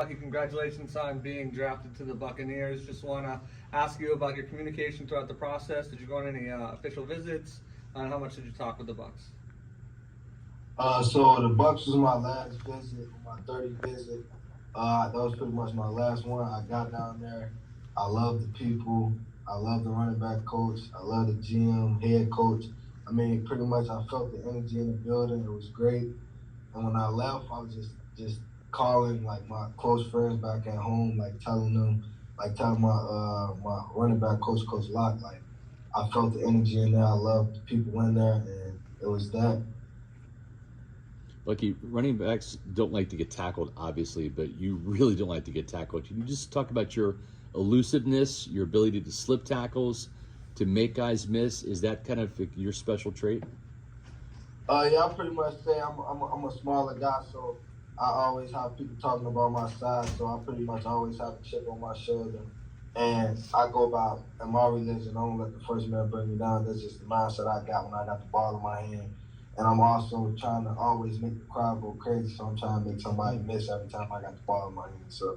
Bucky, congratulations on being drafted to the Buccaneers. Just want to ask you about your communication throughout the process. Did you go on any official visits? And how much did you talk with the Bucks? So the Bucks was my last visit, my 30th visit. That was pretty much my last one. I got down there. I love the people. I love the running back coach. I love the GM, head coach. I mean, pretty much I felt the energy in the building. It was great. And when I left, I was just calling like my close friends back at home, like telling my running back coach, Coach Locke, like I felt the energy in there. I loved the people in there, and it was that. Bucky, running backs don't like to get tackled, obviously, but you really don't like to get tackled. Can you just talk about your elusiveness, your ability to slip tackles, to make guys miss? Is that kind of your special trait? Yeah, I pretty much say I'm a smaller guy, so I always have people talking about my size, so I pretty much always have a chip on my shoulder. And I go about, in my religion, I don't let the first man bring me down. That's just the mindset I got when I got the ball in my hand. And I'm also trying to always make the crowd go crazy, so I'm trying to make somebody miss every time I got the ball in my hand. So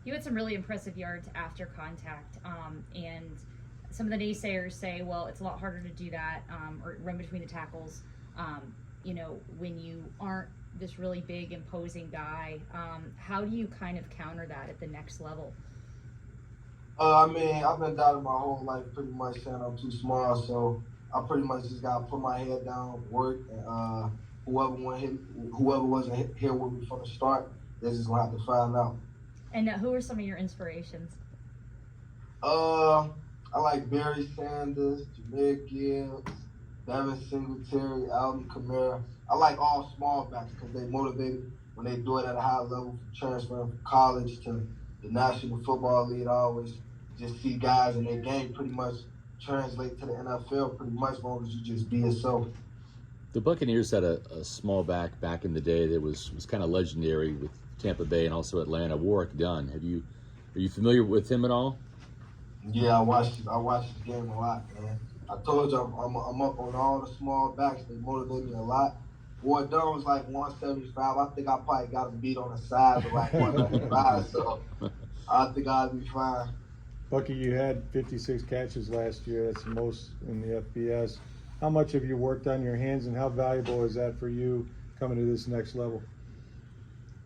you had some really impressive yards after contact, and some of the naysayers say, well, it's a lot harder to do that or run between the tackles, when you aren't this really big, imposing guy. How do you kind of counter that at the next level? I mean, I've been doubting my whole life, pretty much saying I'm too small, so I pretty much just gotta put my head down, work, and whoever wasn't here with me from the start, they're just gonna have to find out. And who are some of your inspirations? I like Barry Sanders, Jameer Gibbs, Devin Singletary, Alvin Kamara. I like all small backs because they motivated when they do it at a high level, from transferring from college to the National Football League. I always just see guys in their game pretty much translate to the NFL pretty much as long as you just be yourself. The Buccaneers had a small back in the day that was kind of legendary with Tampa Bay and also Atlanta, Warwick Dunn. Are you familiar with him at all? Yeah, I watched the game a lot, man. I told you I'm up on all the small backs. They motivate me a lot. Warwick Dunn was like 175. I think I probably got him beat on the side of like 195, so I think I'll be fine. Bucky, you had 56 catches last year. That's the most in the FBS. How much have you worked on your hands, and how valuable is that for you coming to this next level?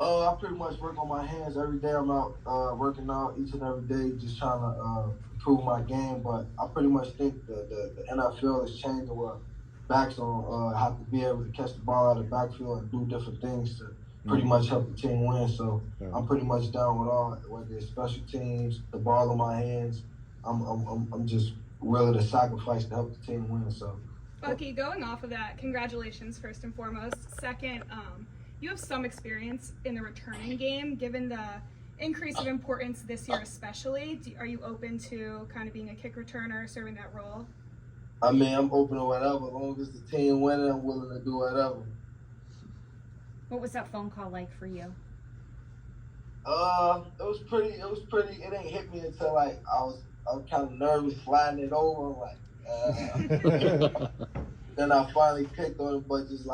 I pretty much work on my hands every day. I'm out working out each and every day, just trying to improve my game. But I pretty much think the NFL is changing where backs have to be able to catch the ball out of the backfield and do different things to pretty much help the team win. So I'm pretty much down with all, whether it's special teams, the ball in my hands. I'm just willing to sacrifice to help the team win. So. Bucky, going off of that, congratulations first and foremost. Second, you have some experience in the returning game. Given the increase of importance this year especially, are you open to kind of being a kick returner, serving that role? I mean, I'm open to whatever. As long as the team winning, I'm willing to do whatever. What was that phone call like for you? It was pretty. It didn't hit me until like I was kind of nervous sliding it over. Then I finally picked on it, but just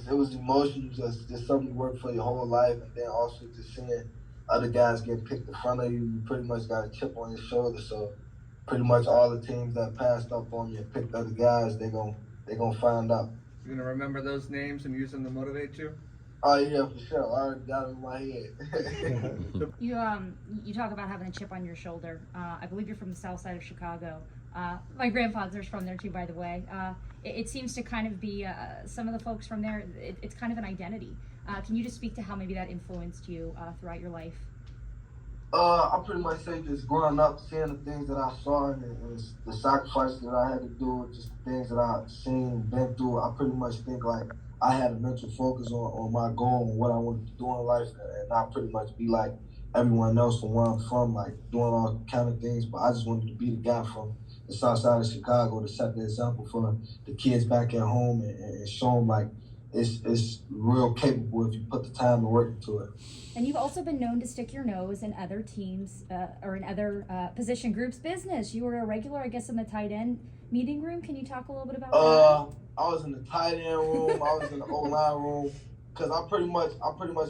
it was emotional. Just something you work for your whole life, and then also just seeing other guys get picked in front of you. You pretty much got a chip on your shoulder. So pretty much all the teams that passed up on me and picked other guys, they gonna find out. You're gonna remember those names and use them to motivate you? Oh yeah, for sure. I already got it in my head. You talk about having a chip on your shoulder. I believe you're from the south side of Chicago. My grandfather's from there too, by the way. It seems to kind of be some of the folks from there. It's kind of an identity. Can you just speak to how maybe that influenced you throughout your life? I pretty much say just growing up, seeing the things that I saw and the sacrifices that I had to do, just the things that I've seen, been through. I pretty much think like I had a mental focus on my goal and what I wanted to do in life, and not pretty much be like everyone else from where I'm from, like doing all kind of things. But I just wanted to be the guy from the south side of Chicago to set the example for the kids back at home and show them like it's real capable if you put the time and work into it. And you've also been known to stick your nose in other teams or in other position groups' business. You were a regular, I guess, in the tight end meeting room. Can you talk a little bit about that? I was in the tight end room. I was in the O-line room. cause I pretty much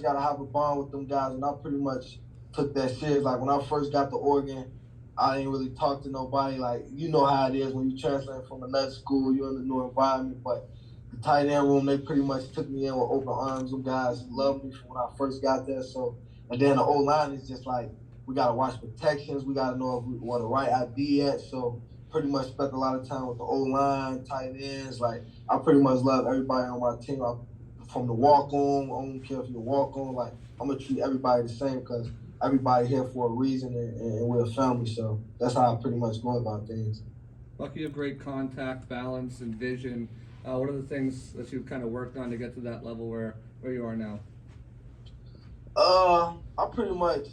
gotta have a bond with them guys, and I pretty much took that serious. Like when I first got to Oregon, I didn't really talk to nobody. Like you know how it is when you transfer from another school, you're in a new environment. But the tight end room, they pretty much took me in with open arms. Them guys loved me from when I first got there. So, and then the O line is just like we gotta watch protections. We gotta know what the right ID at. So pretty much spent a lot of time with the O line, tight ends. Like I pretty much love everybody on my team. From the walk on, I don't care if you walk on. Like I'm gonna treat everybody the same because everybody here for a reason, and we're a family. So that's how I pretty much go about things. Bucky, you have great contact, balance, and vision. What are the things that you've kind of worked on to get to that level where you are now? I pretty much,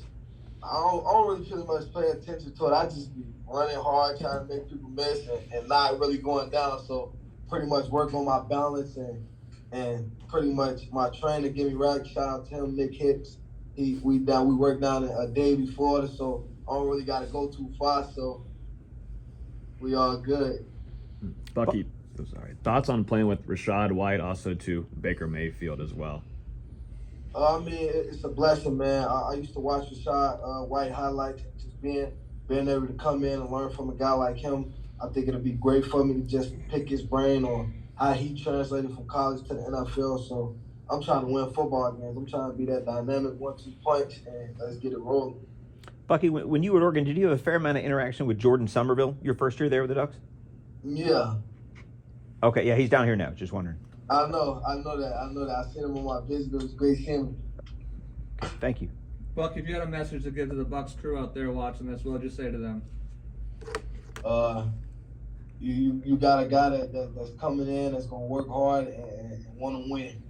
I don't really pretty much pay attention to it. I just be running hard, trying to make people miss, and not really going down. So pretty much work on my balance and pretty much my trainer give me rag. Shout out to him, Nick Hicks. We worked down a day before, so I don't really got to go too far. So we all good. Bucky, thoughts on playing with Rashad White, also to Baker Mayfield as well? I mean, it's a blessing, man. I used to watch Rashad White highlights, and just being able to come in and learn from a guy like him. I think it'll be great for me to just pick his brain on how he translated from college to the NFL. So I'm trying to win football games. I'm trying to be that dynamic 1-2 punch, and let's get it rolling. Bucky, when you were at Oregon, did you have a fair amount of interaction with Jordan Somerville your first year there with the Ducks? Yeah. Okay, yeah, he's down here now. Just wondering. I know that. I seen him on my visit. It was great seeing him. Thank you. Buck, if you had a message to give to the Bucks crew out there watching this, what would you say to them? You got a guy that's coming in, that's gonna work hard and want to win.